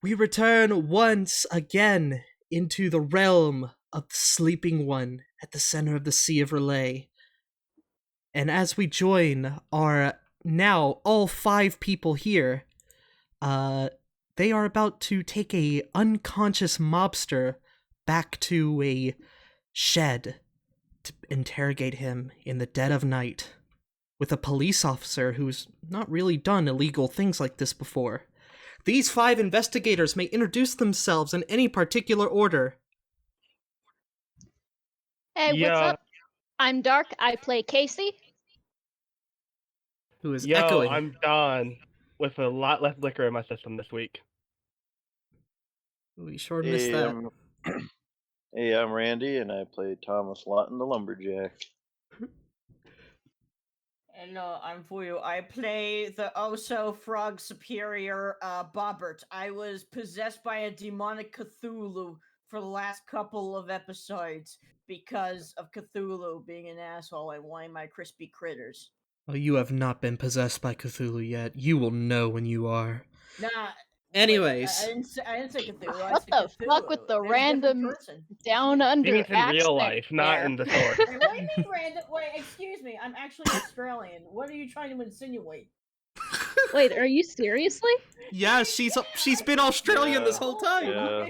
We return once again into the realm of the Sleeping One at the center of the Sea of Relay. And as we join our now all 5 people here, they are about to take a unconscious mobster back to a shed to interrogate him in the dead of night with a police officer who's not really done illegal things like this before. These 5 investigators may introduce themselves in any particular order. Hey, what's up? I'm Dark. I play Casey. Who is Yo, echoing. I'm Don, with a lot less liquor in my system this week. We sure missed that. Hey, I'm Randy, and I play Thomas Lawton, the Lumberjack. Hello, I'm Fuyu. I play the frog superior Bobbert. I was possessed by a demonic Cthulhu for the last couple of episodes because of Cthulhu being an asshole and wanting my crispy critters. Well, you have not been possessed by Cthulhu yet. You will know when you are. Nah. Anyways. Wait, I didn't say Cthulhu. What the fuck with the random down under He means in accent real life, not in the story. Wait, what do you mean random? Wait, excuse me. I'm actually Australian. What are you trying to insinuate? Wait, are you seriously? Yeah, she's been Australian this whole time. Yeah.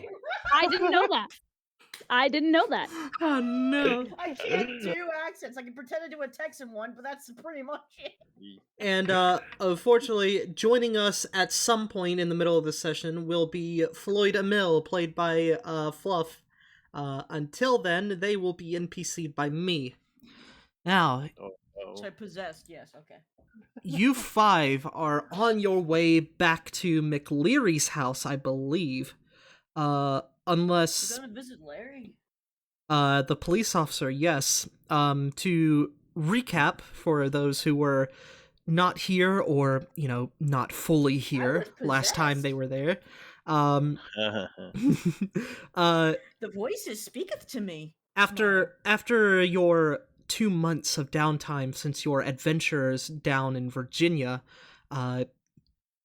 I didn't know that. Oh no. I can't do accents. I can pretend to do a Texan one, but that's pretty much it. And unfortunately, joining us at some point in the middle of this session will be Floyd Amil, played by Fluff. Until then, they will be NPC'd by me. Now, So possessed, yes, okay. you 5 are on your way back to McLeary's house, I believe. Unless We're gonna visit Larry? the police officer, yes. To recap for those who were not here or, not fully here last time they were there. The voices speaketh to me. After your 2 months of downtime since your adventures down in Virginia,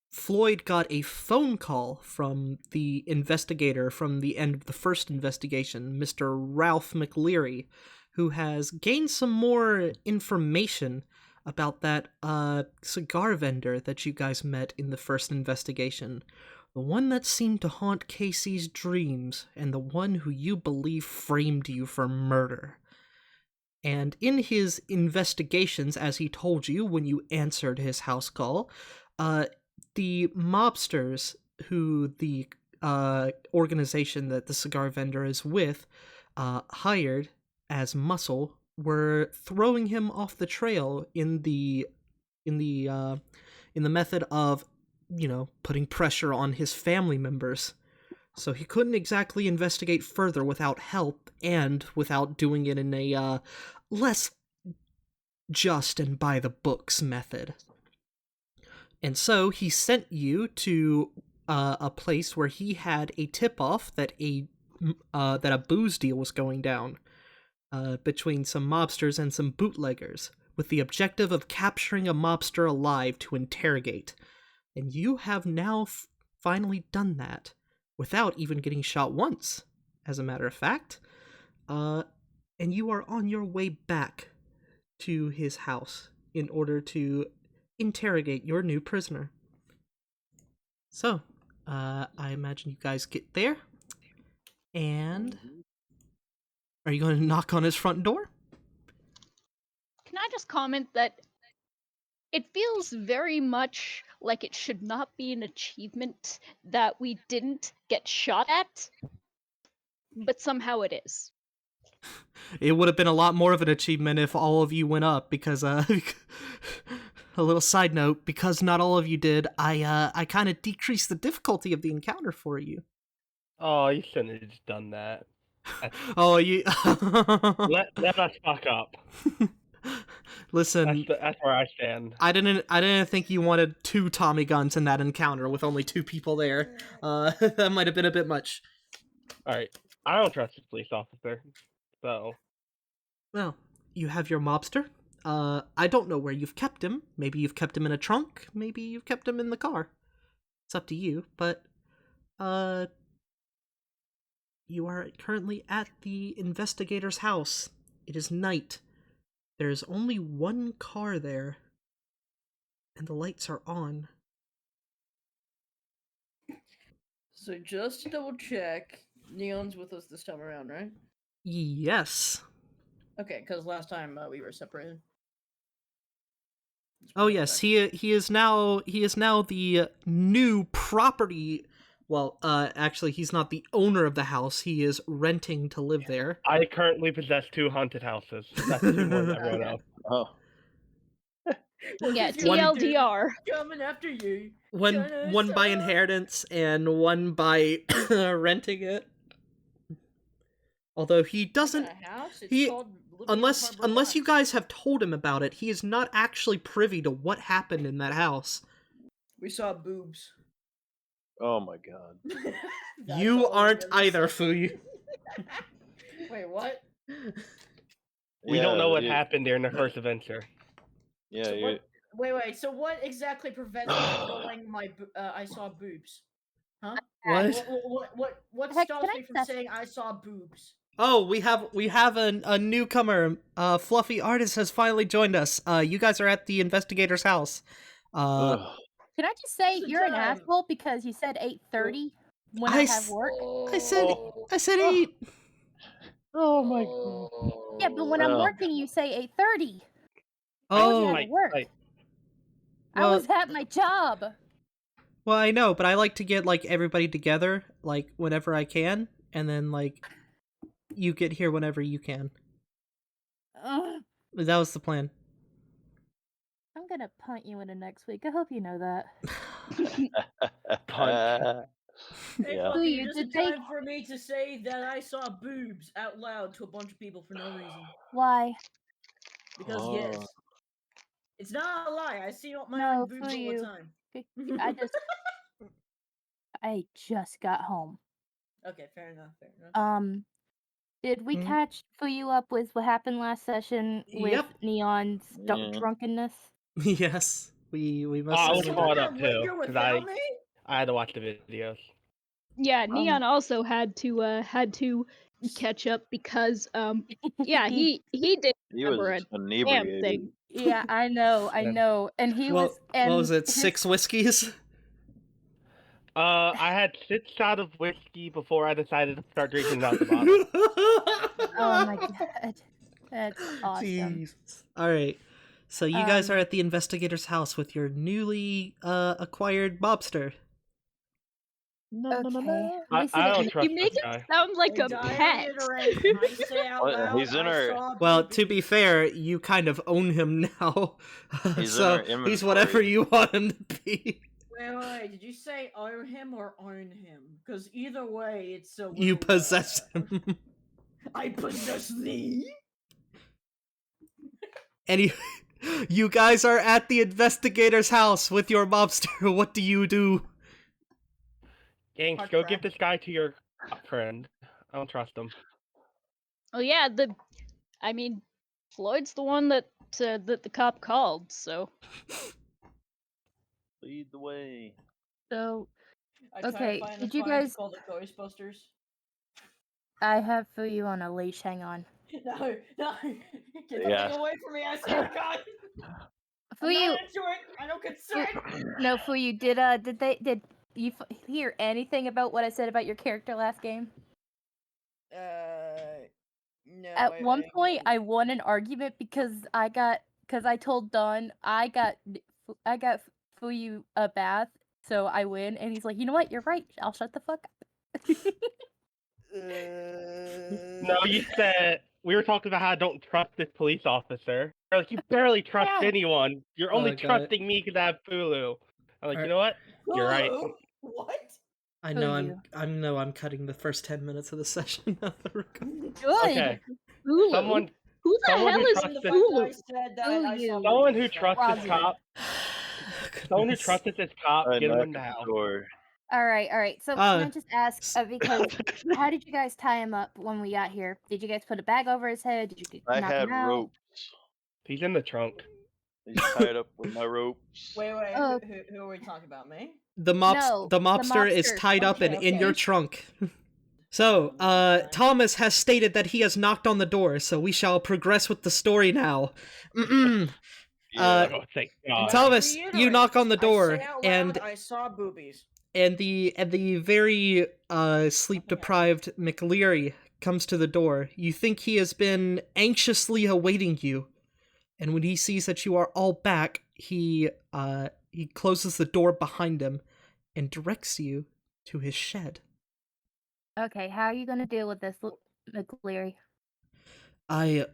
Floyd got a phone call from the investigator from the end of the first investigation, Mr. Ralph McLeary, who has gained some more information about that cigar vendor that you guys met in the first investigation. The one that seemed to haunt Casey's dreams, and the one who you believe framed you for murder. And in his investigations, as he told you when you answered his house call, the mobsters who the organization that the cigar vendor is with hired as muscle were throwing him off the trail in the method of, putting pressure on his family members. So he couldn't exactly investigate further without help and without doing it in a less just and by the books method. And so he sent you to a place where he had a tip-off that a booze deal was going down between some mobsters and some bootleggers, with the objective of capturing a mobster alive to interrogate. And you have now finally done that, without even getting shot once, as a matter of fact. And you are on your way back to his house in order to interrogate your new prisoner. So, I imagine you guys get there, and are you going to knock on his front door? Can I just comment that it feels very much like it should not be an achievement that we didn't get shot at, but somehow it is. It would have been a lot more of an achievement if all of you went up, because, a little side note, because not all of you did, I kind of decreased the difficulty of the encounter for you. Oh, you shouldn't have just done that. Oh, you... let us fuck up. Listen, That's where I stand. I didn't think you wanted 2 Tommy guns in that encounter with only 2 people there. That might have been a bit much. Alright, I don't trust this police officer, so... Well, you have your mobster. I don't know where you've kept him. Maybe you've kept him in a trunk. Maybe you've kept him in the car. It's up to you, but You are currently at the investigator's house. It is night. There is only one car there, and the lights are on. So just to double check, Neon's with us this time around, right? Yes. Okay, because last time we were separated. Oh yes, he is now the new property. Well, actually, he's not the owner of the house. He is renting to live there. I currently possess 2 haunted houses. That's 2 more than everyone else. Oh, Well, Yeah, 'cause you're TLDR. coming after you. One by inheritance and one by renting it. Although he doesn't, A house? It's he- called Living unless Harbor you Lodge. guys have told him about it, he is not actually privy to what happened in that house. We saw boobs. oh my god. That's You all we aren't really either, said. Fuyu. Wait, what? We don't know what yeah, happened during the first adventure. Yeah, So you Wait. So what exactly prevents me from calling my I saw boobs? Huh? What? What Heck, stops can I me from ask- saying I saw boobs? Oh, we have a newcomer. Fluffy Artist has finally joined us. You guys are at the investigator's house. Ugh. Can I just say What's the you're an time? asshole because you said 8:30 when I have work? I said 8. Oh my god. Yeah, but when I'm Oh. working, you say 8:30. I was Oh, at Right, work. right. I Well- was at my job. well, I know, but I like to get like everybody together like whenever I can, and then like you get here whenever you can. Ugh, That was the plan. I'm gonna punt you into next week. I hope you know that. Punch. Hey, Yeah. Fluffy, You is it did they- time for me to say that I saw boobs out loud to a bunch of people for no reason? Why? Because Oh. yes, it's not a lie. I see my No, own boobs all Fuyu. the time. I just got home. Okay, fair enough. Did we Mhm. catch Fuyu up with what happened last session with Yep. Neon's Yeah. drunkenness? Yes, we must. I was have caught You're up too, linger 'cause without me? I had to watch the videos. Yeah, Neon also had to catch up because yeah, he did He remember was a damn inebriated. thing. Yeah, I know, and he Well, was. And what was it? his- 6 whiskeys? I had 6 shots of whiskey before I decided to start drinking out the bottle. Oh my god, that's awesome. Jesus. All right. So you guys are Um, at the investigator's house with your newly acquired mobster. Okay. I don't trust You make this it guy. sound like a I pet. reiterate, I say out Well, loud, he's in I our- saw Well, to be boobies. fair, you kind of own him now. He's in so our he's whatever inventory. you want him to be. Wait, did you say own him or own him? Because either way, it's a You little, possess him. I possess thee? And you guys are at the investigator's house with your mobster. What do you do? Gangs, Hard go crack. give this guy to your friend. I don't trust him. Oh yeah, I mean, Floyd's the one that the cop called, so Lead the way. So I try Okay, to find did a you sign to guys- call the Ghostbusters. I have Fuyu on a leash. Hang on. No, get the Yeah. thing away from me! I swear to God. I'm Fuyu, not into it. I don't consent. no, Fuyu. Did you hear anything about what I said about your character last game? No. At one point, I won an argument because I told Don I got Fuyu a bath, so I win, and he's like, you know what? You're right. I'll shut the fuck up. No, you said we were talking about how I don't trust this police officer. You're like, you barely trust Yeah. anyone. You're only got it. trusting me because I have Fulu. I'm like, you know what? You're right. What? I know you? I'm cutting the first 10 minutes of the session out of the record. Good. Okay. Hulu. Someone Who the someone hell who is trusts this- I Hulu? said that I saw Someone who boobies, trusts this Rosalyn. cop. Someone who Goodness. trusts this cop, I get him knocked in the at house. door. All right. So Uh, can I just ask because how did you guys tie him up when we got here? Did you guys put a bag over his head? Did you I knock had him out? ropes. He's in the trunk. He's tied up with my ropes. Wait, Oh. who are we talking about? Me? the No, the mobster is mobster. tied up and Okay, in okay. your trunk. So, Thomas has stated that he has knocked on the door, so we shall progress with the story now. Yeah. Oh, thank And God. I Thomas, you reiterate, knock on the I door, say out and loud, I saw boobies. the very sleep deprived McLeary comes to the door. You think he has been anxiously awaiting you, and when he sees that you are all back, he closes the door behind him and directs you to his shed. Okay, how are you gonna deal with this, McLeary? I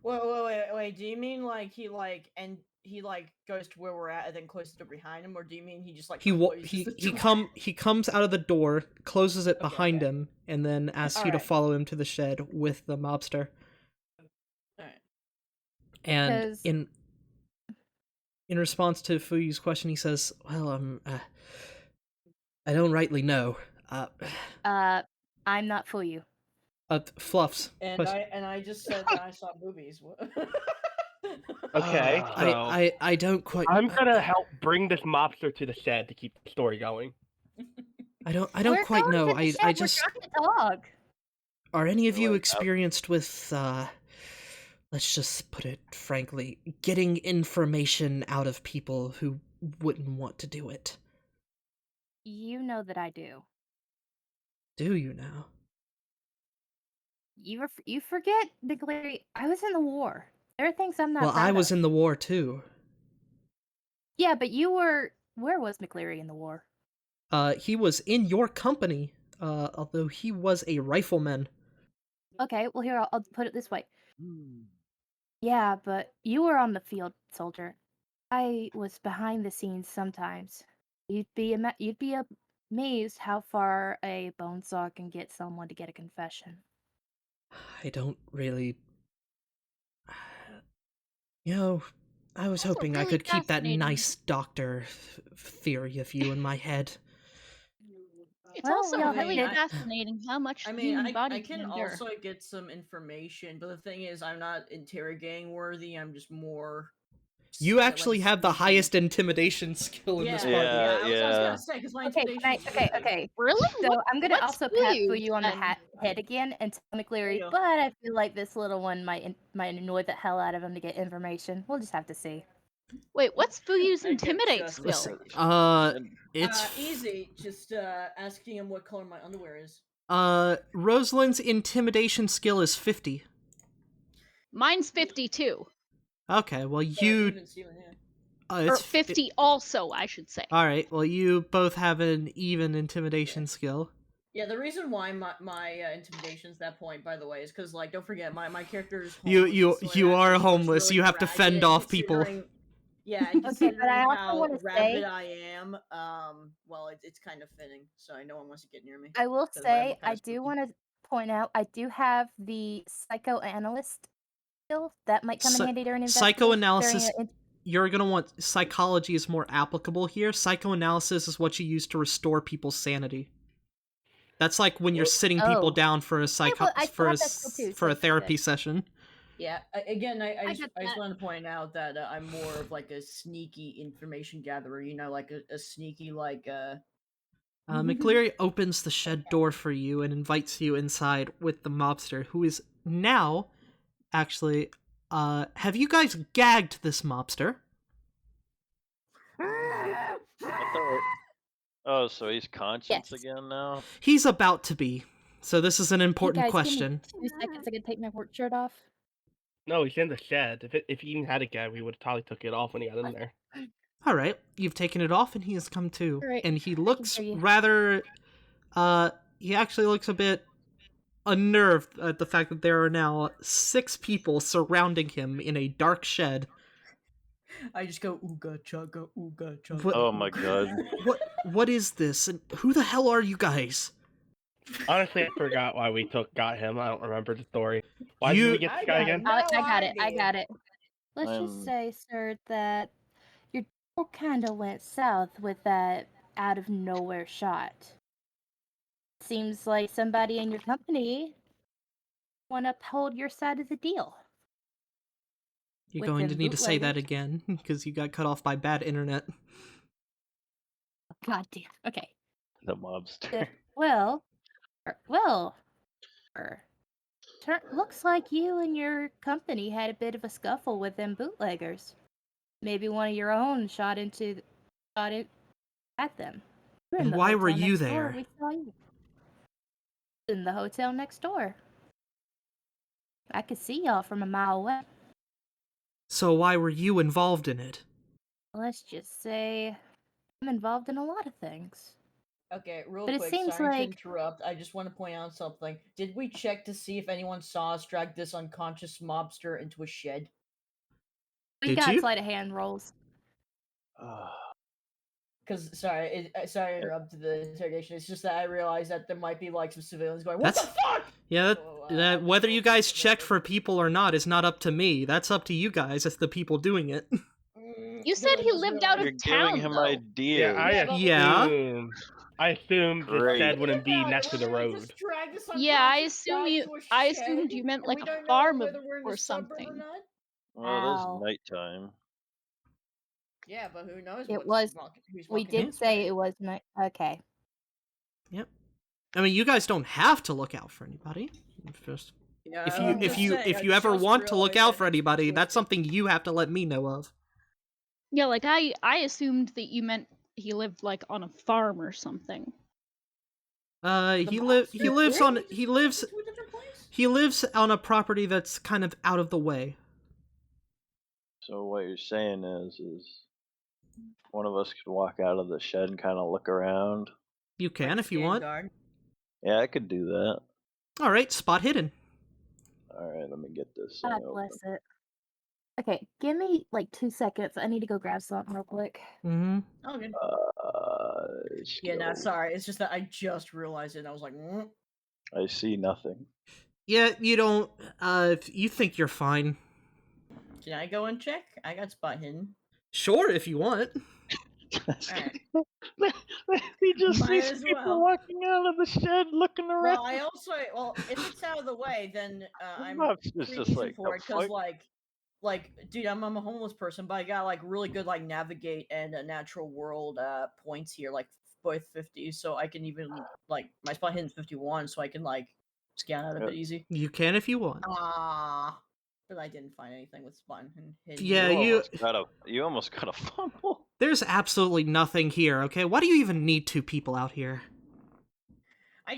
Wait. Do you mean like he goes to where we're at and then closes the door behind him, or do you mean he just like closes the door? he comes out of the door, closes it Okay, behind okay. him, and then asks you to Alright. follow him to the shed with the mobster. Alright. And 'Cause- in response to Fuyu's question, he says, "Well, I don't rightly know. I'm not Fuyu. Fluff's And question. I just said that I saw boobies. Okay, so I don't quite. I'm gonna help bring this mobster to the shed to keep the story going. I don't We're quite going know. to the shed, I we're just. trying to talk. Are any of you Like, experienced with, let's just put it frankly, getting information out of people who wouldn't want to do it? You know that I do. Do you now? You forget, McLeary. I was in the war. There are things I'm not Well, proud I was of. in the war too. Yeah, but you were. Where was McLeary in the war? He was in your company, although he was a rifleman. Okay, well here I'll put it this way. Yeah, but you were on the field, soldier. I was behind the scenes sometimes. You'd be amazed how far a bone saw can get someone to get a confession. I don't really. You know, I was That's hoping I really could keep that fascinating. nice doctor theory of you in my head. It's Well, also we all really did. fascinating how much I the mean, human body I can can endure. also get some information, but the thing is, I'm not interrogating worthy. I'm just more. You actually have the sneaky. highest intimidation skill in this Yeah, party. Yeah, I was yeah. gonna say because my Okay, intimidation. okay. Really? So I'm gonna What's also pat Fuyu, Fuyu on the then? head again and tell McLeary, Yeah. but I feel like this little one might annoy the hell out of him to get information. We'll just have to see. Wait, what's Fuyu's I get intimidate just skill? It's easy. Just asking him what color my underwear is. Rosalyn's intimidation skill is 50. Mine's 52. Okay, well Yeah, you even Steven, yeah. Or 50 also, I should say. All right, well you both have an even intimidation skill. Yeah, the reason why my intimidation's that point, by the way, is because don't forget my character is You- homeless, you- so it you are actually looks homeless, really you have to ragged, fend off people. considering- Yeah, and Okay, but considering I also how wanna rabid say- I am, well, it's kind of fitting, so no one wants to get near me. I will 'cause I'm say, kinda I do spooky. want to point out, I do have the psychoanalyst skill that might come in handy during investigation. Psychoanalysis. You're gonna want psychology is more applicable here. Psychoanalysis is what you use to restore people's sanity. That's like when you're sitting people Oh. down for a well, I still have that skill too, for so a it's therapy good. session. Yeah, again, I I just get I just that. want to point out that I'm more of like a sneaky information gatherer. You know, like a sneaky McLeary opens the shed door for you and invites you inside with the mobster, who is now actually. Have you guys gagged this mobster? I thought- Oh, so he's conscious Yes. again now? He's about to be. So this is an important Hey guys, question. Give me 2 seconds. I can take my work shirt off. No, he's in the shed. If he even had a gag, we would have probably took it off when he got in there. All right, you've taken it off, and he has come to, All right, and he looks hear you. rather. He actually looks a bit unnerved at the fact that there are now 6 people surrounding him in a dark shed. I just go ooga chugga ooga chugga. What- Oh my god. What is this? And who the hell are you guys? Honestly, I forgot why we got him. I don't remember the story. Why did You- we get this guy again? I got idea. it. Let's I'm- just say, sir, that your deal kind of went south with that out of nowhere shot. Seems like somebody in your company want to uphold your side of the deal. You're With going to them need to say that bootleggers. again because you got cut off by bad internet. goddamn. Okay. The mobster. Looks like you and your company had a bit of a scuffle with them bootleggers. Maybe one of your own shot it at them. You were in And the why were hotel you next door, there? we saw you. In the hotel next door. I could see y'all from a mile away. So why were you involved in it? Let's just say I'm involved in a lot of things. Okay, real But it quick, seems sorry to like- interrupt. I just want to point out something. Did we check to see if anyone saw us drag this unconscious mobster into a shed? We Did got you? sleight of hand rolls. Because sorry to interrupt the interrogation. It's just that I realized that there might be like some civilians going, "What That's- the fuck?" Yeah, So, whether you guys checked for people. people or not is not up to me. That's up to you guys as the people doing it. You said he lived out of You're town, giving him though. ideas. Yeah. I assumed the Great. shed wouldn't be God, next to the we're gonna road. just drag this Yeah, I unconscious assume guy you. to a I shed, assumed you meant and like we a don't know farm whether we're in or the suburb something. Or not. Well, it is Ow. nighttime. Yeah, but who knows? It who's was- who's We walking did this say way. it was night. Okay. I mean, you guys don't have to look out for anybody. Just Yeah, if I'm just saying, you I ever just want to look realized out that for next anybody, week's that's Wednesday. something you have to let me know of. Yeah, like I assumed that you meant he lived like on a farm or something. The He monster? lives Really? on We just he went lives to a different place? he lives on a property that's kind of out of the way. So what you're saying is one of us could walk out of the shed and kind of look around. You can Like if you stand want. guard? Yeah, I could do that. All right, spot hidden. All right, let me get this thing God open. bless it. Okay, give me like 2 seconds. I need to go grab something real quick. Mm-hmm. Oh, good. Let's Yeah, no, go. sorry. It's just that I just realized it, and I was like, I see nothing. Yeah, you don't. You think you're fine. Can I go and check? I got spot hidden. Sure, if you want. Alright. We just Might see as people well. walking out of the shed looking around. Well, if it's out of the way, then I'm It's pretty just easy like for a it, because fight. dude, I'm a homeless person, but I got like really good like navigate and natural world points here, like both 50, so I can even like my spot hidden's 51, so I can like scan out a bit easy. You can if you want. But I didn't find anything with spot hidden. Yeah, You almost got a fumble. There's absolutely nothing here, okay? Why do you even need two people out here? I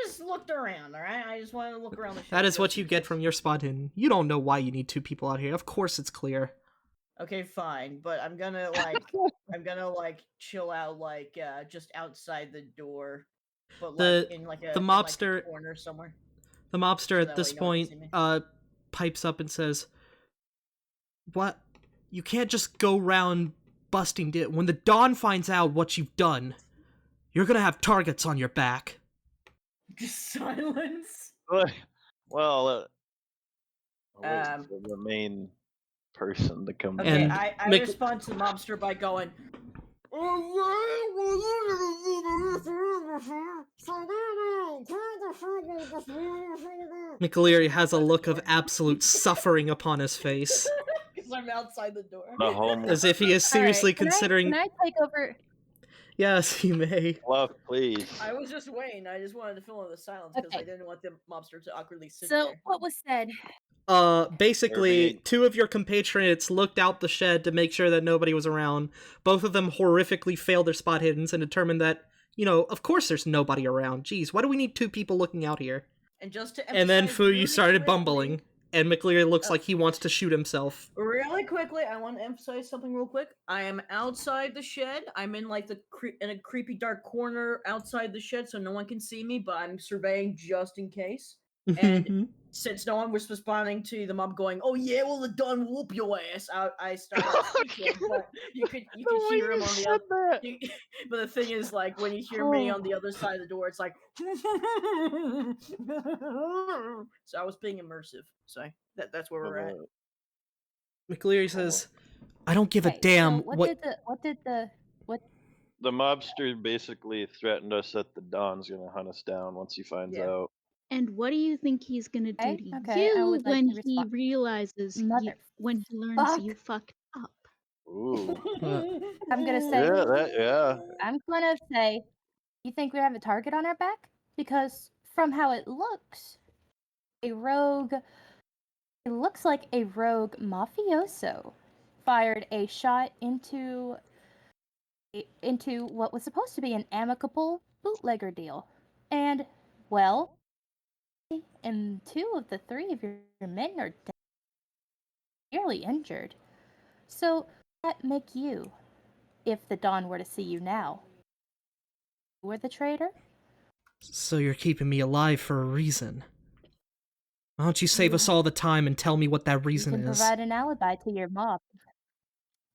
just looked around, all right. I just wanted to look around the. That is just what you in get case. from your spot hidden. You don't know why you need two people out here. Of course it's clear. Okay, fine, but I'm gonna like chill out like just outside the door, but like in like a the in, like, a mobster corner somewhere. the mobster So at that this way no one can point see me. pipes up and says, "What? You can't just go round busting it. When the Dawn finds out what you've done, you're gonna have targets on your back." Just silence. Well, wait Um, for the main person to come Okay, And I Mc- respond to the mobster by going. McAleary has a look of absolute suffering upon his face, Because I'm outside the door. The homeless as if he is seriously Alright, considering. Can I take over? Yes, you may. Fluff, please. I was just waiting. I just wanted to fill in the silence because I Okay. didn't want the mobster to awkwardly sit So, there. what was said? Basically, Irving. two of your compatriots looked out the shed to make sure that nobody was around. Both of them horrifically failed their spot hiddens and determined that, of course there's nobody around. Jeez, why do we need two people looking out here? And just to And then emphasize really Fuyu started quickly- bumbling, and McLeary looks like he wants to shoot himself. Really quickly, I want to emphasize something real quick. I am outside the shed. I'm in like in a creepy dark corner outside the shed, so no one can see me. But I'm surveying just in case. And since no one was responding to the mob going, "Oh yeah, well the Dawn will whoop your ass," I started speaking, but you could hear him on the other. But the thing is, like when you hear me on the other side of the door, it's like. So I was being immersive. So that's where we're at. McLeary says, "I don't give a Okay, damn so what." The mobster basically threatened us that the Dawn's gonna hunt us down once he finds Yeah. out. And what do you think he's gonna do to Okay, I you would like when to he respond. realizes Mother when he learns fuck. you fucked up? Ooh. I'm gonna say, Yeah. I'm gonna say, you think we have a target on our back? Because from how it looks, it looks like a rogue mafioso fired a shot into what was supposed to be an amicable bootlegger deal. And, well, and 2 of the 3 of your men are severely injured. So, what that make you, if the Dawn were to see you now? You were the traitor? So you're keeping me alive for a reason. Why don't you save us all the time and tell me what that You reason can is? provide an alibi to your mob.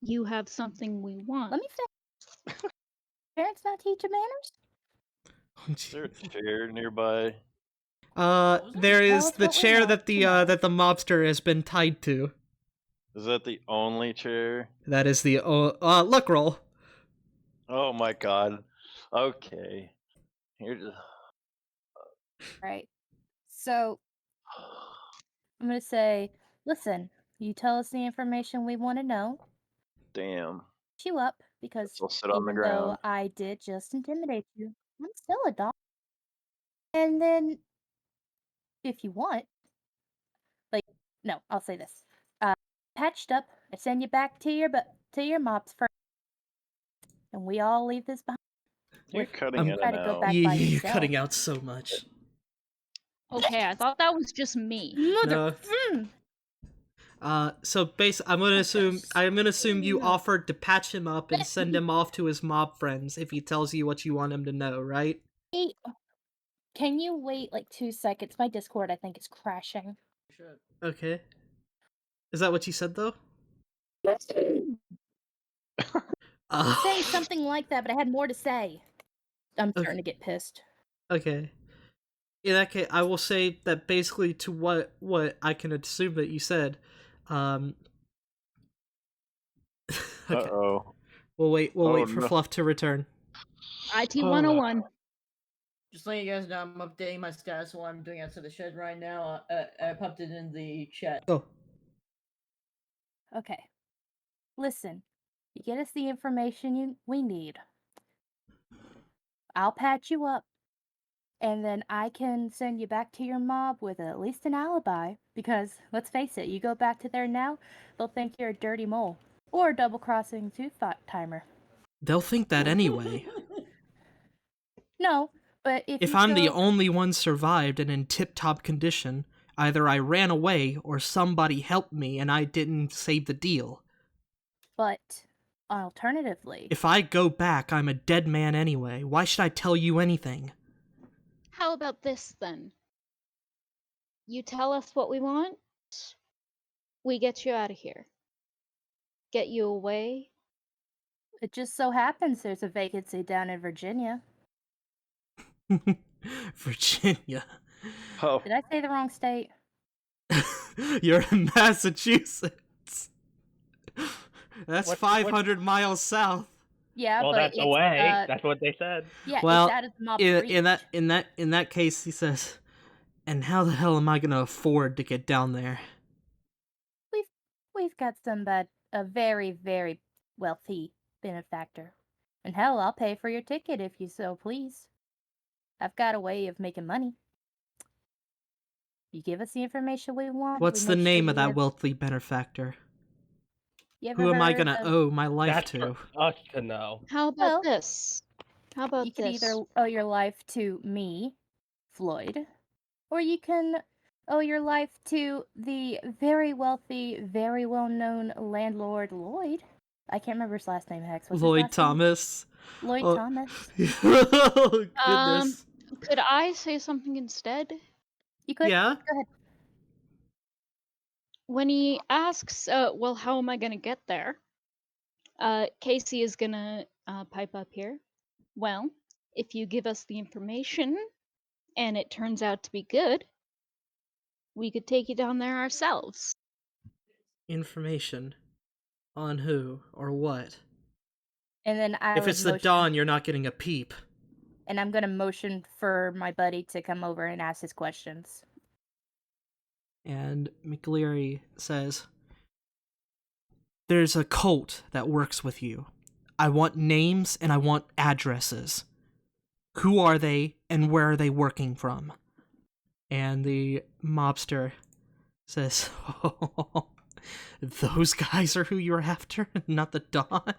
You have something we want. Let me finish. Parents not teach you manners? Is there a chair nearby? There Tell is us the what we chair want that to know. the mobster has been tied to. Is that the only chair? That is the luck roll. Oh my god. Okay. Here just... Right. So, I'm gonna say, listen, you tell us the information we want to know, Damn. you up, because Guess I'll sit on the even though ground. I did just intimidate you, I'm still a dog. And then, if you want, no, I'll say this. Patched up, I send you back to your mobs first, and we all leave this behind. You're cutting I'm in Try and to go out. back by You're yourself. cutting out so much. Okay, I thought that was just me. Mother. So I'm gonna assume you offered to patch him up and send him off to his mob friends if he tells you what you want him to know, right? Hey, can you wait like 2 seconds? My Discord, I think, is crashing. Okay. Is that what you said though? Saying something like that, but I had more to say. I'm starting Okay. to get pissed. Okay. In that case, I will say that basically to what I can assume that you said. Okay. Uh-oh. We'll wait Oh, for no. Fluff to return. IT 101. Just letting you guys know, I'm updating my status while I'm doing outside the shed right now. I popped it in the chat. Oh. Okay. Listen, you get us the information we need. I'll patch you up, and then I can send you back to your mob with at least an alibi. Because, let's face it, you go back to there now, they'll think you're a dirty mole. Or a double-crossing two-timer. They'll think that anyway. No, but If I'm the only one survived and in tip-top condition, either I ran away or somebody helped me and I didn't save the deal. But, alternatively... If I go back, I'm a dead man anyway. Why should I tell you anything? How about this then? You tell us what we want, we get you out of here. Get you away. It just so happens there's a vacancy down in Virginia. Virginia. Oh, Did I say the wrong state? You're in Massachusetts. That's What- 500 miles south. Yeah, Well, but that's it's, away. That's what they said. yeah, Well, it's out of the mob's in reach. that case, he says, "And how the hell am I gonna afford to get down there?" We've got a very, very wealthy benefactor. And hell, I'll pay for your ticket if you so please. I've got a way of making money. You give us the information we want. What's we the make sure name you of that live- wealthy benefactor? You ever Who am I heard gonna of- owe my life That's to? for us to know. How about Well, this? How about You could this? either owe your life to me, Floyd, or you can owe your life to the very wealthy, very well-known landlord Lloyd. I can't remember his last name, Hex. What's his Lloyd last name? Thomas. Lloyd Oh. Thomas. Oh, goodness. Could I say something instead? You could Yeah? go ahead. When he asks, well, how am I gonna get there? Casey is gonna pipe up here. Well, if you give us the information and it turns out to be good, we could take you down there ourselves. Information. On who or what? And then I If would it's the motion, Dawn, you're not getting a peep. and I'm gonna motion for my buddy to come over and ask his questions. And McLeary says, there's a cult that works with you. I want names and I want addresses. Who are they and where are they working from? And the mobster says, oh, those guys are who you're after, not the Dawn?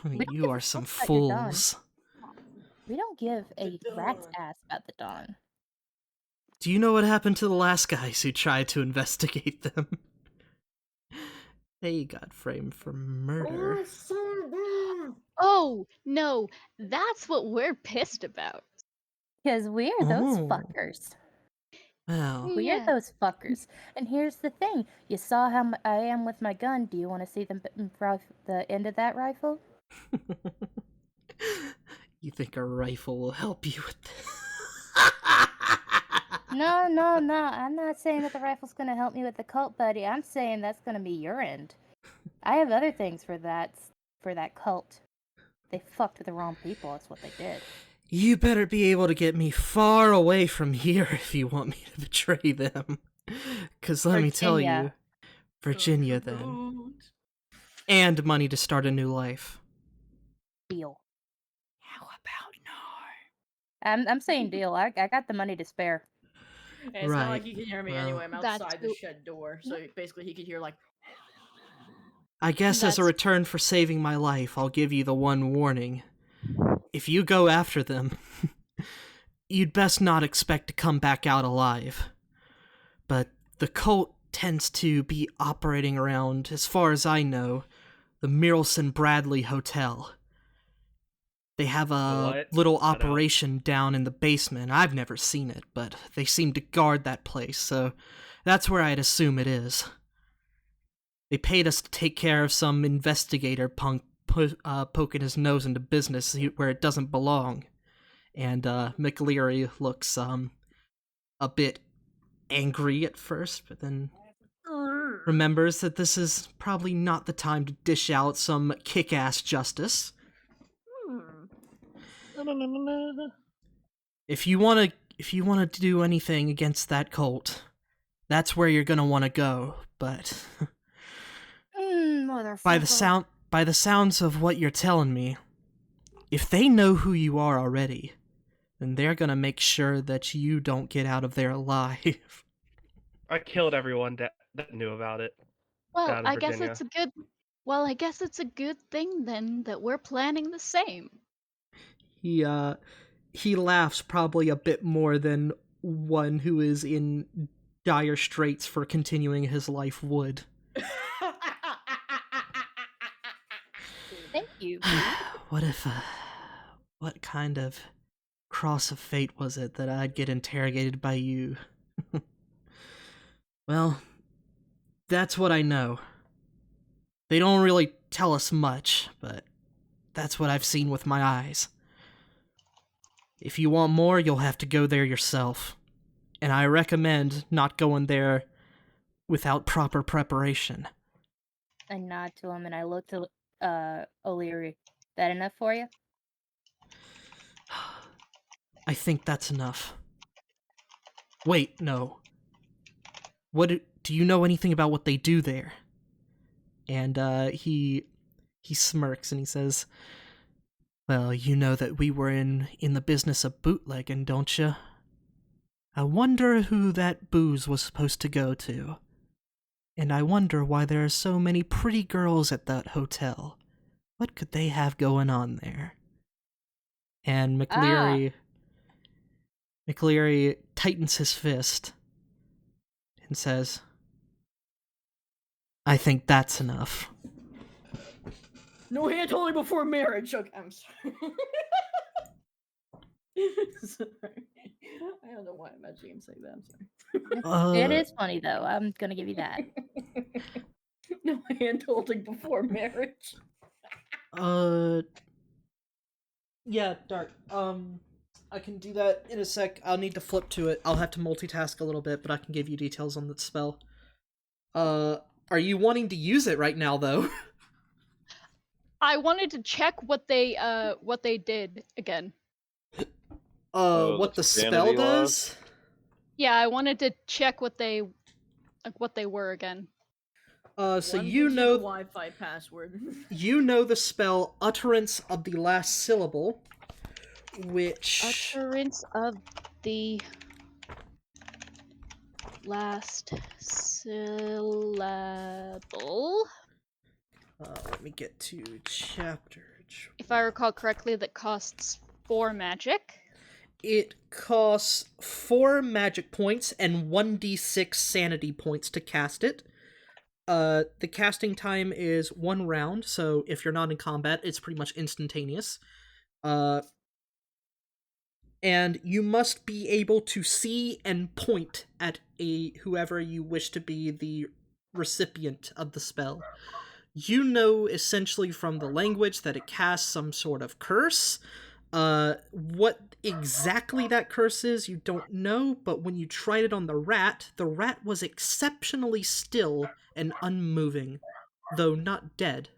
We don't You give are a some fuck about your Dawn. fools. We don't give a The rat's Dawn. ass about the Dawn. Do you know what happened to the last guys who tried to investigate them? They got framed for murder. Oh, no, that's what we're pissed about. Because we're those Oh. fuckers. Well, We're Yeah. those fuckers. And here's the thing. You saw how I am with my gun. Do you want to see the end of that rifle? you think a rifle will help you with this? No. I'm not saying that the rifle's going to help me with the cult, buddy. I'm saying that's going to be your end. I have other things for that cult. They fucked with the wrong people. That's what they did. You better be able to get me far away from here if you want me to betray them. 'Cause let me tell you, Virginia then. And money to start a new life. Deal. How about no? I'm saying deal. I got the money to spare. And it's not like Right, he can hear me well- anyway. I'm That's outside the who- shed door, so basically he could hear like. I guess as a That's- return for saving my life, I'll give you the one warning. If you go after them, you'd best not expect to come back out alive. But the cult tends to be operating around, as far as I know, the Mirelson Bradley Hotel. They have a what? little I don't- operation down in the basement. I've never seen it, but they seem to guard that place, so that's where I'd assume it is. They paid us to take care of some investigator punk poking his nose into business where it doesn't belong. And McLeary looks a bit angry at first, but then remembers that this is probably not the time to dish out some kick-ass justice. If you want to do anything against that cult, that's where you're going to want to go, but Motherfucker. by the sounds of what you're telling me, if they know who you are already, then they're going to make sure that you don't get out of there alive. I killed everyone that knew about it. Well, Down in I guess Virginia. it's a good. Well, I guess it's a good thing then that we're planning the same. He laughs probably a bit more than one who is in dire straits for continuing his life would. Thank you. What kind of cross of fate was it that I'd get interrogated by you? Well, that's what I know. They don't really tell us much, but that's what I've seen with my eyes. If you want more, you'll have to go there yourself. And I recommend not going there without proper preparation. I nod to him and I look to O'Leary. That enough for you? I think that's enough. Wait, no. Do you know anything about what they do there? And he smirks and he says, "Well, you know that we were in the business of bootlegging, don't you? I wonder who that booze was supposed to go to. And I wonder why there are so many pretty girls at that hotel. What could they have going on there?" And McLeary tightens his fist and says, "I think that's enough." No hand holding before marriage. Okay, I'm sorry. Sorry. I don't know why I'm imagining him saying that. I'm sorry. It is funny though. I'm gonna give you that. No hand holding before marriage. Yeah, Dark. I can do that in a sec. I'll need to flip to it. I'll have to multitask a little bit, but I can give you details on the spell. Are you wanting to use it right now, though? I wanted to check what they did again. What the spell sanity does? Yeah, I wanted to check what they were again. So One you gives know the Wi-Fi password. you know the spell Utterance of the Last Syllable, which Utterance of the last syllable. let me get to chapter. If I recall correctly, that costs 4 magic. It costs 4 magic points and 1d6 sanity points to cast it. The casting time is 1 round, so if you're not in combat, it's pretty much instantaneous. And you must be able to see and point at whoever you wish to be the recipient of the spell. You know essentially from the language that it casts some sort of curse. What exactly that curse is, you don't know, but when you tried it on the rat was exceptionally still and unmoving, though not dead.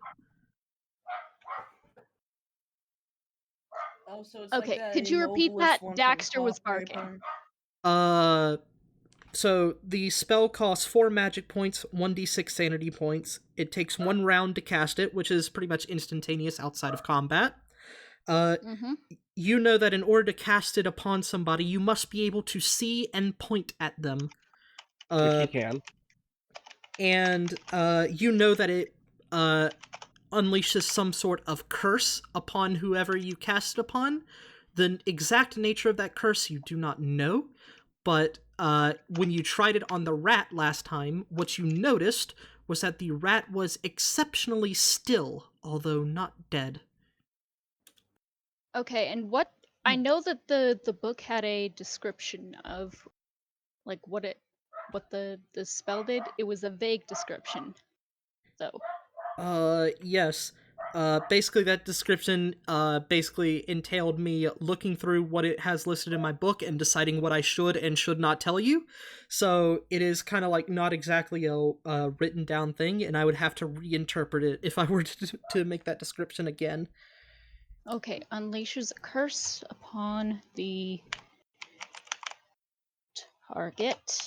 Oh, so it's Okay, like that could you repeat immobilist that? one from Daxter was Clockwork barking. Orange. So the spell costs 4 magic points, 1d6 sanity points. It takes 1 round to cast it, which is pretty much instantaneous outside of combat. You know that in order to cast it upon somebody, you must be able to see and point at them. Which he can. And you know that it unleashes some sort of curse upon whoever you cast it upon. The exact nature of that curse you do not know, but when you tried it on the rat last time, what you noticed was that the rat was exceptionally still, although not dead. Okay, and what I know that the book had a description of like what the spell did. It was a vague description, though. Yes. Basically that description basically entailed me looking through what it has listed in my book and deciding what I should and should not tell you. So it is kind of like not exactly a written down thing, and I would have to reinterpret it if I were to make that description again. Okay, unleashes a curse upon the target.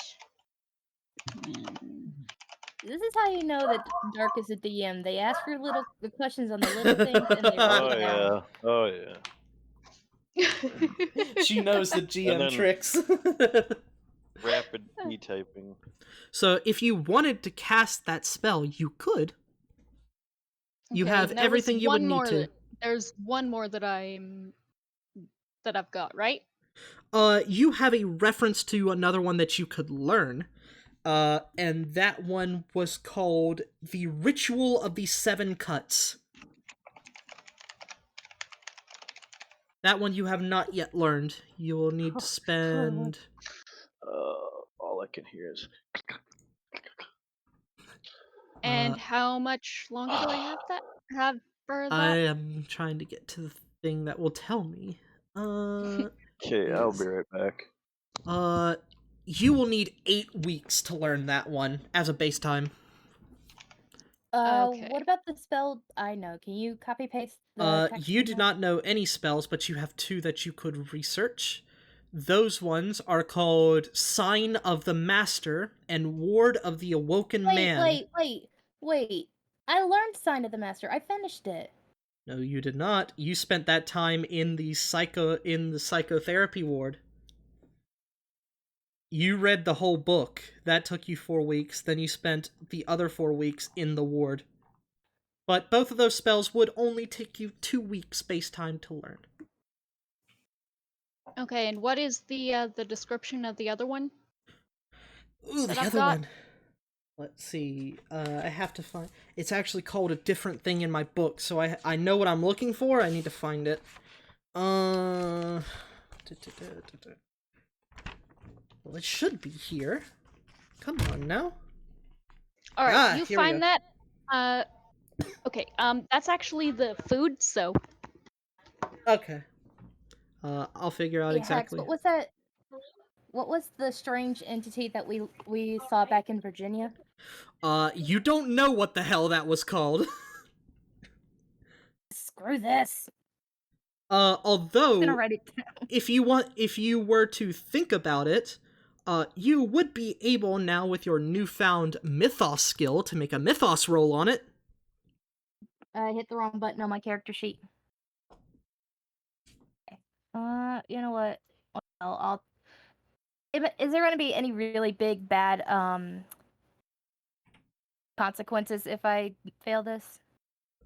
This is how you know that Dark is a DM. They ask for the questions on the little things, and they write Oh it down. yeah. Oh yeah. She knows the GM then- tricks. Rapid e-typing. So if you wanted to cast that spell, you could. You Okay, have there was everything you would one need more to. There's one more that I've got, right? You have a reference to another one that you could learn. And that one was called The Ritual of the 7 Cuts. That one you have not yet learned. You will need to spend... All I can hear is... And how much longer do I have for that? I am trying to get to the thing that will tell me. Okay, I'll be right back. You will need 8 weeks to learn that one as a base time. Okay. What about the spell? I know. Can you copy paste the text? You from do that? not know any spells, but you have 2 that you could research. Those ones are called Sign of the Master and Ward of the Awoken Man. Wait. I learned Sign of the Master. I finished it. No, you did not. You spent that time in the psychotherapy ward. You read the whole book. That took you 4 weeks. Then you spent the other 4 weeks in the ward. But both of those spells would only take you 2 weeks space time to learn. Okay, and what is the description of the other one? Ooh, that the I've other got? one. Let's see. I have to find... It's actually called a different thing in my book, so I know what I'm looking for. I need to find it. Well, it should be here. Come on now. All right, you here we find go. that. Okay. That's actually the food. So Okay. I'll figure out Hey, Hex, exactly. what was that? What was the strange entity that we saw back in Virginia? You don't know what the hell that was called. Screw this. Although, I'm gonna write it down. if you were to think about it, You would be able now with your newfound mythos skill to make a mythos roll on it. I hit the wrong button on my character sheet. Okay. You know what? I'll is there going to be any really big bad consequences if I fail this?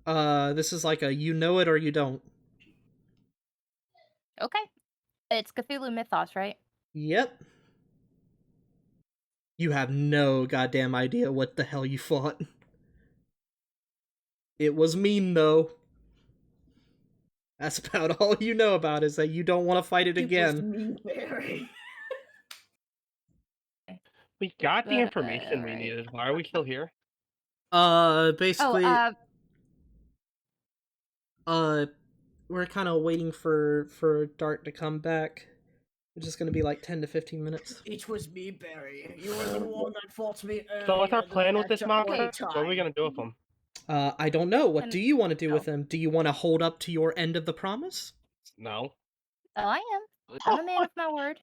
This is like a you know it or you don't. Okay. It's Cthulhu Mythos, right? Yep. You have no goddamn idea what the hell you fought. It was mean, though. That's about all you know about is that you don't want to fight it again. It was me, Barry. We got the information we needed. Why are we still here? Basically, we're kind of waiting for Dart to come back, which is going to be like 10 to 15 minutes. It was me, Barry. You were the one that fought me earlier. So what's our plan with this mob? Okay. What are we gonna do with him? I don't know. What do you want to do with Oh. him? Do you want to hold up to your end of the promise? No. Oh, I am. I'm a man of my word.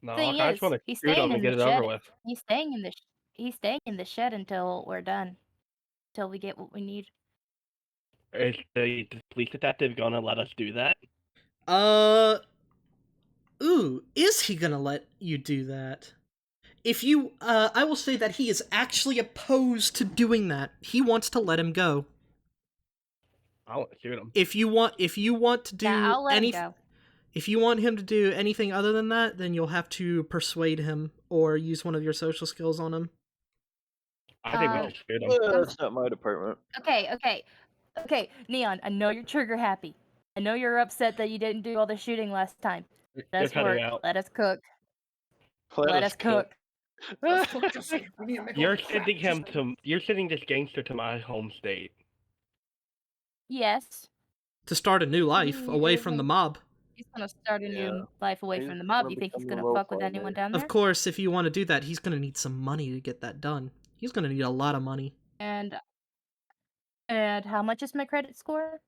No, Thing I is, just want to he's shoot him staying and in get the it over shed. with. He's staying in the shed until we're done. Until we get what we need. Is the police detective gonna let us do that? Is he gonna let you do that? If you, I will say that he is actually opposed to doing that. He wants to let him go. I want to shoot him. If you want to do Yeah, I'll let him go. If you want him to do anything other than that, then you'll have to persuade him or use one of your social skills on him. I think we should shoot him. That's not my department. Okay, Neon, I know you're trigger happy. I know you're upset that you didn't do all the shooting last time. You're Let's cutting work. out. Let us cook. Let us cook. You're sending this gangster to my home state. Yes. To start a new life away from the mob. He's gonna start a Yeah. new life away He's from the mob. gonna You think he's become a gonna low fuck with fly anyone mate. down there? Of course, if you want to do that, he's gonna need some money to get that done. He's gonna need a lot of money. And how much is my credit score?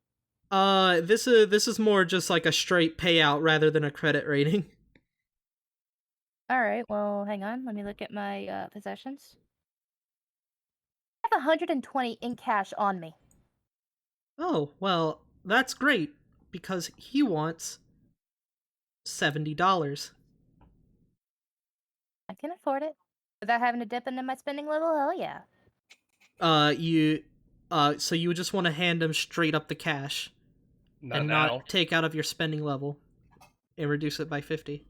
This is more just like a straight payout rather than a credit rating. All right. Well, hang on. Let me look at my possessions. I have 120 in cash on me. Oh, well, that's great, because he wants $70. I can afford it without having to dip into my spending level. Hell yeah. So you would just want to hand him straight up the cash Not and now. not take out of your spending level and reduce it by 50.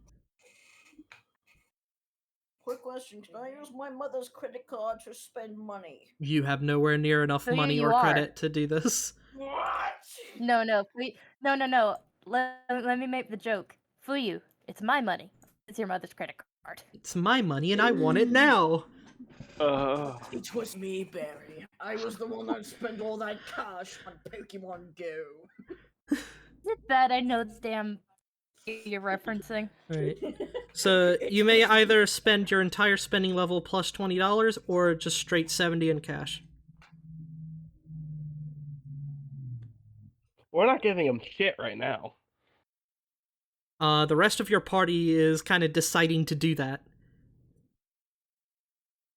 Quick question: can I use my mother's credit card to spend money? You have nowhere near enough So money you or are. credit to do this. What? No. Let me make the joke. Fuyu, it's my money. It's your mother's credit card. It's my money and I want it now. It was me, Barry. I was the one that spent all that cash on Pokemon Go. Is it that I know the damn you're referencing? Right. So you may either spend your entire spending level plus $20 or just straight 70 in cash. We're not giving him shit right now. The rest of your party is kind of deciding to do that.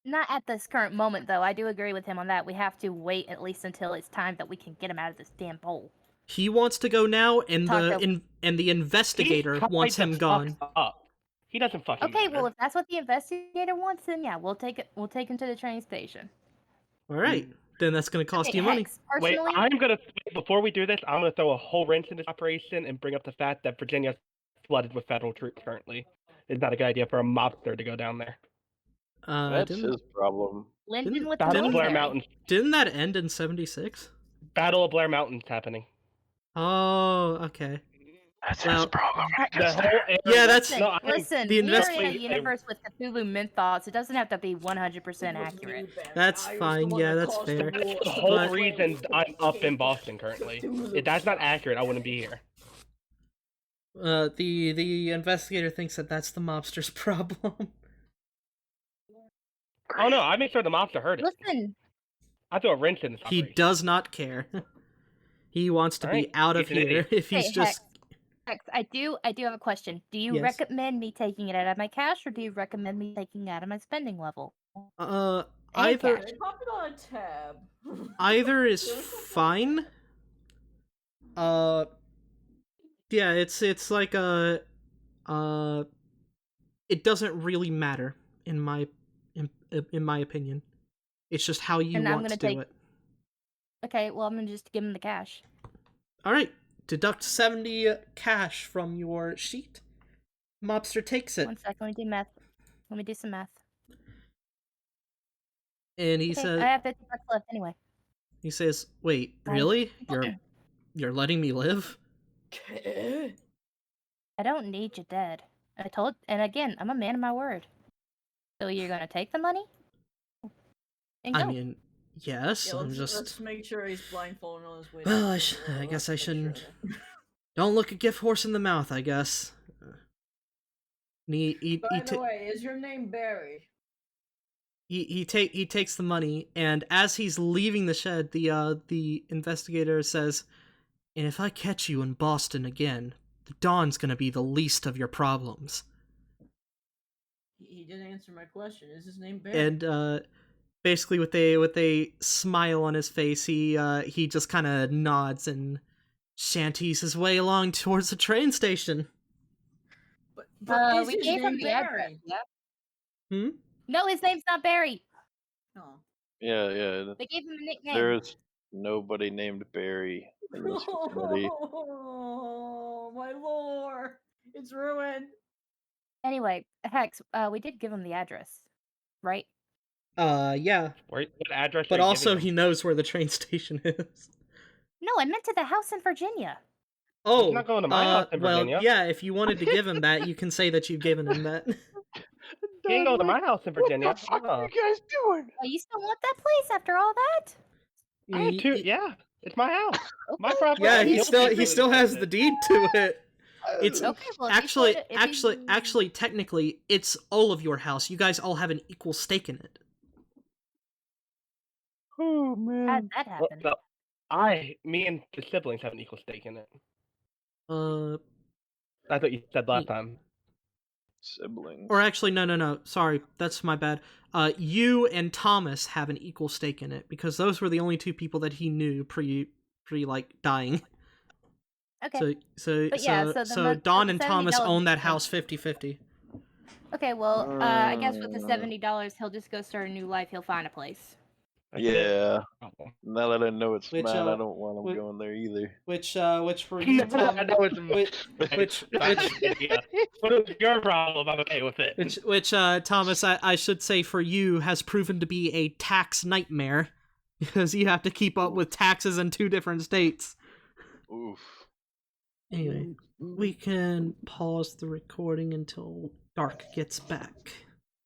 Not at this current moment, though. I do agree with him on that. We have to wait at least until it's time that we can get him out of this damn hole. He wants to go now, and Taco. the investigator He's wants tied him the gone. fuck up. He doesn't fucking Okay, matter. well, if that's what the investigator wants, then yeah, we'll take it. We'll take him to the train station. All right, then that's going to cost Okay, you money. Hex, Wait, personally, before we do this, I'm gonna throw a whole wrench in this operation and bring up the fact that Virginia's flooded with federal troops currently. It's not a good idea for a mobster to go down there. That's Didn't, his problem. Lyndon with the Battle of Blair military. Mountains. didn't that end in 76? Battle of Blair Mountains happening. Oh, okay. That's Well, his problem. The whole area- Yeah, that's Listen, no, I- listen. the We are in a investigate- universe with Cthulhu mythos. It doesn't have to be 100% It was accurate. me, Barry. That's I was fine, the one yeah, that that's caused fair. The, war. the whole But- reason I'm up in Boston currently. If that's not accurate, I wouldn't be here. The investigator thinks that that's the mobster's problem. Oh no, I make sure the mobster heard it. Listen, I throw a wrench in this He operation. does not care. He wants to be Alright, out of he's an here idiot. if he's Hey, just... Max, I do have a question. Do you Yes. recommend me taking it out of my cash, or do you recommend me taking it out of my spending level? Either cash. They pop it on a tab. either is fine. Yeah, it's like it doesn't really matter in my opinion. It's just how you And I'm want to gonna do it. Okay, well, I'm gonna just give him the cash. All right, deduct 70 cash from your sheet. Mobster takes it, 1 second, let me do math. Let me do some math. and he Okay, says, I have 50 bucks left anyway. "Wait, really? You're letting me live?" I don't need you dead. And again, I'm a man of my word. So you're gonna take the money? And go. I mean, yes. Yeah, I'm let's just. make sure he's blindfolded on his way. Well, down to the I river. guess Let's I make sure shouldn't. that- Don't look a gift horse in the mouth, I guess. And By the way, is your name Barry? he takes the money, and as he's leaving the shed, the investigator says, "And if I catch you in Boston again, the Dawn's gonna be the least of your problems." He didn't answer my question. Is his name Barry? And basically, with a smile on his face, he just kind of nods and shanties his way along towards the train station. But is we his gave him name the address. Barry? Yeah. No, his name's not Barry. No. Yeah. They gave him a nickname. There's nobody named Barry in this vicinity. Oh, my lore! It's ruined. Anyway, Hex, we did give him the address, right? Yeah. What address? But are you also, giving he him? knows where the train station is. No, I meant to the house in Virginia. Oh, not going to my house in well, Virginia. yeah. If you wanted to give him that, you can say that you've given him that. He ain't going to my house in Virginia. What the fuck are you guys doing? Oh, you still want that place after all that? I have two. Yeah, it's my house. My Okay. property. Yeah, and he he'll still pay he for still the has business. the deed to it. It's Okay, well, if he's actually, technically, it's all of your house. You guys all have an equal stake in it. Oh How'd man. that happen? No, me and the siblings have an equal stake in it. That's what you said last time. Siblings. Or actually, no. Sorry, that's my bad. You and Thomas have an equal stake in it because those were the only two people that he knew pre like dying. Okay. So the Don and Thomas $70 own that makes house sense. 50-50. Okay, well, I guess with the $70, he'll just go start a new life. He'll find a place. Yeah. Problem. Now that I know it's Which, mine, I don't want him whi- going there either. Which for you, Tom, I know it's which What is your problem? I'm okay with it. which Thomas, I should say for you has proven to be a tax nightmare because you have to keep up with taxes in 2 different states. Oof. Anyway, we can pause the recording until Dark gets back.